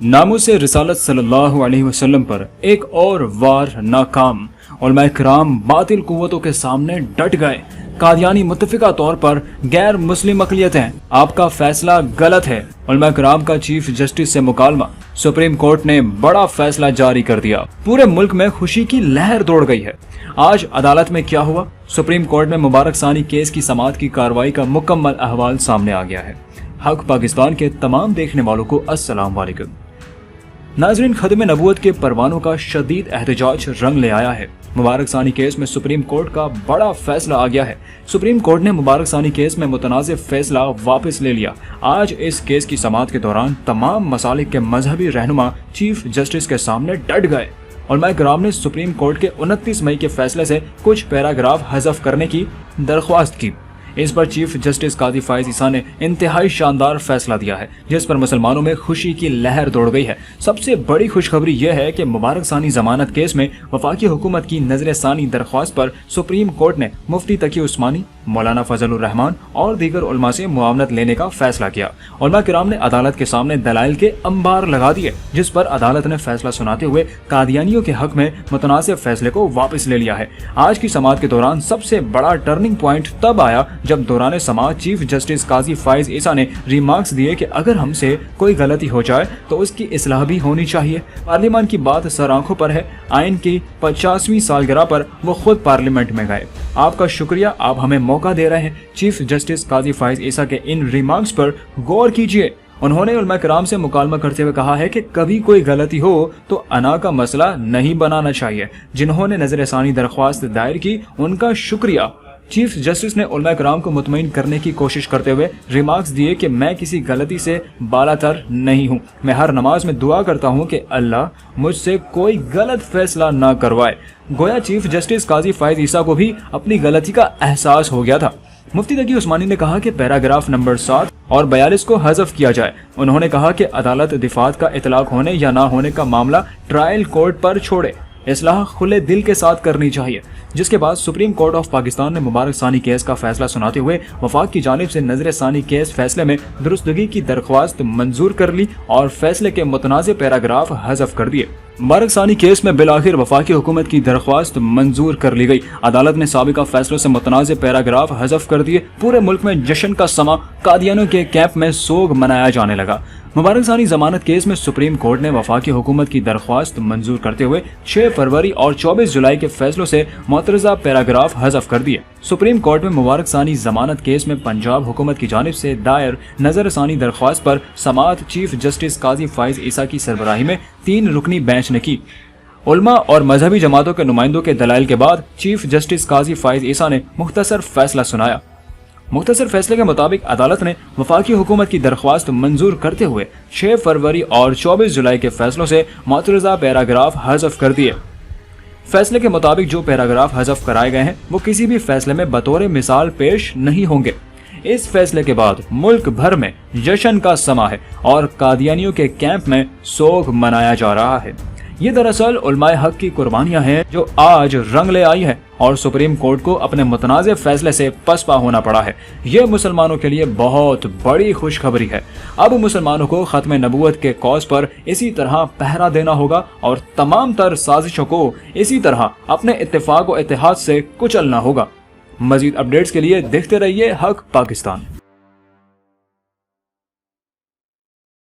नामूस रिसालत सल्लल्लाहु अलैहि वसल्लम पर एक और वार नाकाम। उलमाए किराम बातिल कुव्वतों के सामने डट गए। कादियानी मुत्तफिका तौर पर गैर मुस्लिम अक़लियत हैं। आपका फैसला गलत है। उलमाए किराम का चीफ जस्टिस से मुकालमा। सुप्रीम कोर्ट ने बड़ा फैसला जारी कर दिया। पूरे मुल्क में खुशी की लहर दौड़ गई है। आज अदालत में क्या हुआ? सुप्रीम कोर्ट में मुबारक सानी केस की समाअत की कार्रवाई का मुकम्मल अहवाल सामने आ गया है। हक पाकिस्तान के तमाम देखने वालों को अस्सलाम वालेकुम। नाज़रीन, खत्म नबूवत के परवानों का शदीद एहतजाज रंग ले आया है। मुबारक सानी केस में सुप्रीम कोर्ट का बड़ा फैसला आ गया है। सुप्रीम कोर्ट ने मुबारक सानी केस में मुतनाज़ फैसला वापस ले लिया। आज इस केस की समाअत के दौरान तमाम मसालिक के मजहबी रहनुमा चीफ जस्टिस के सामने डट गए। उलमाए किराम ने सुप्रीम कोर्ट के 29 मई के फैसले से कुछ पैराग्राफ हज़फ करने की दरख्वास्त की। इस पर चीफ जस्टिस काजी फाइज ईसा ने इंतहाई शानदार फैसला दिया है, जिस पर मुसलमानों में खुशी की लहर दौड़ गई है। सबसे बड़ी खुशखबरी यह है कि मुबारक सानी जमानत केस में वफाकी हुकूमत की नजर सानी दरख्वास्त पर सुप्रीम कोर्ट ने मुफ्ती तकी उस्मानी, मौलाना फजलुर रहमान और दीगर उलमा से मुआवनत लेने का फैसला किया। उलमा किराम ने अदालत के सामने दलाइल के अंबार लगा दिए, जिस पर अदालत ने फैसला सुनाते हुए कादियानियों के हक में मुतनाज़िब फैसले को वापस ले लिया है। आज की समाअत के दौरान सबसे बड़ा टर्निंग पॉइंट तब आया जब दौरान समाअत चीफ जस्टिस काजी फाइज ईसा ने रिमार्क्स दिए कि अगर हमसे कोई गलती हो जाए तो उसकी इस्लाह भी होनी चाहिए। पार्लियामान की बात सर आंखों पर है। आइन की 50वीं सालगिरह पर वो खुद पार्लियामेंट में गए। आपका शुक्रिया, आप हमें मौका दे रहे हैं। चीफ जस्टिस काजी फाइज ईसा के इन रिमार्क्स पर गौर कीजिए। उन्होंने उलमा किराम से मुकालमा करते हुए कहा है कि कभी कोई गलती हो तो अना का मसला नहीं बनाना चाहिए। जिन्होंने नजर सानी दरख्वास्त दायर की, उनका शुक्रिया। चीफ जस्टिस ने उलमा किराम को मुतमईन करने की कोशिश करते हुए रिमार्क्स दिए कि मैं किसी गलती से बालातर नहीं हूँ। मैं हर नमाज में दुआ करता हूँ कि अल्लाह मुझसे कोई गलत फैसला ना करवाए। गोया चीफ जस्टिस काजी फाइज ईसा को भी अपनी गलती का एहसास हो गया था। मुफ्ती तकी उस्मानी ने कहा कि पैराग्राफ नंबर 7 और 42 को हज़फ किया जाए। उन्होंने कहा कि अदालत दिफात का इतलाक होने या ना होने का मामला ट्रायल कोर्ट पर छोड़े। इस्लाह खुले दिल के साथ करनी चाहिए। जिसके बाद सुप्रीम कोर्ट ऑफ पाकिस्तान ने मुबारक सानी केस का फैसला सुनाते हुए वफाक की जानिब से नजर सानी केस फैसले में दुरुस्तगी की दरख्वास्त मंजूर कर ली और फैसले के मुतनाज़ पैराग्राफ हज़फ कर दिए। मुबारक सानी केस में बिलाखिर वफाकी हुकूमत की दरख्वास्त मंजूर कर ली गई। अदालत ने साबिका फैसलों से मुतनाज़ पैराग्राफ हज़फ कर दिए। पूरे मुल्क में जश्न का समा, कादियानियों के कैंप में सोग मनाया जाने लगा। मुबारक सानी जमानत केस में सुप्रीम कोर्ट ने वफाकी हुकूमत की दरख्वास्त मंजूर करते हुए 6 फरवरी और 24 जुलाई के फैसलों से मुतरज़ा पैराग्राफ हज़फ कर दिए। सुप्रीम कोर्ट में मुबारक सानी जमानत केस में पंजाब हुकूमत की जानिब से दायर नजर सानी दरख्वास्त पर समाअत चीफ जस्टिस काजी फाइज ईसा की सरबराही में 3 रुकनी बेंच ने की। उलमा और मजहबी जमातों के नुमाइंदों के दलाइल के बाद चीफ जस्टिस काजी फाइज ईसा ने मुख्तसर फैसला सुनाया। मुख्तसर फैसले के मुताबिक अदालत ने वफाकी हुकूमत की दरख्वास्त मंजूर करते हुए 6 फरवरी और 24 जुलाई के फैसलों से मुतरज़ा पैराग्राफ हज़फ कर दिए। फैसले के मुताबिक जो पैराग्राफ हज़फ कराए गए हैं वो किसी भी फैसले में बतौर मिसाल पेश नहीं होंगे। इस फैसले के बाद मुल्क भर में जश्न का समा है और कादियानियों के कैंप में सोग मनाया जा रहा है। ये दरअसल उलमाए हक की कुर्बानियां हैं जो आज रंग ले आई है और सुप्रीम कोर्ट को अपने मुतनाज़ फैसले से पसपा होना पड़ा है। यह मुसलमानों के लिए बहुत बड़ी खुशखबरी है। अब मुसलमानों को खत्म नबूवत के कॉज पर इसी तरह पहरा देना होगा और तमाम तर साजिशों को इसी तरह अपने इत्तेफाक और इत्तेहाद से कुचलना होगा। मजीद अपडेट्स के लिए देखते रहिए हक पाकिस्तान।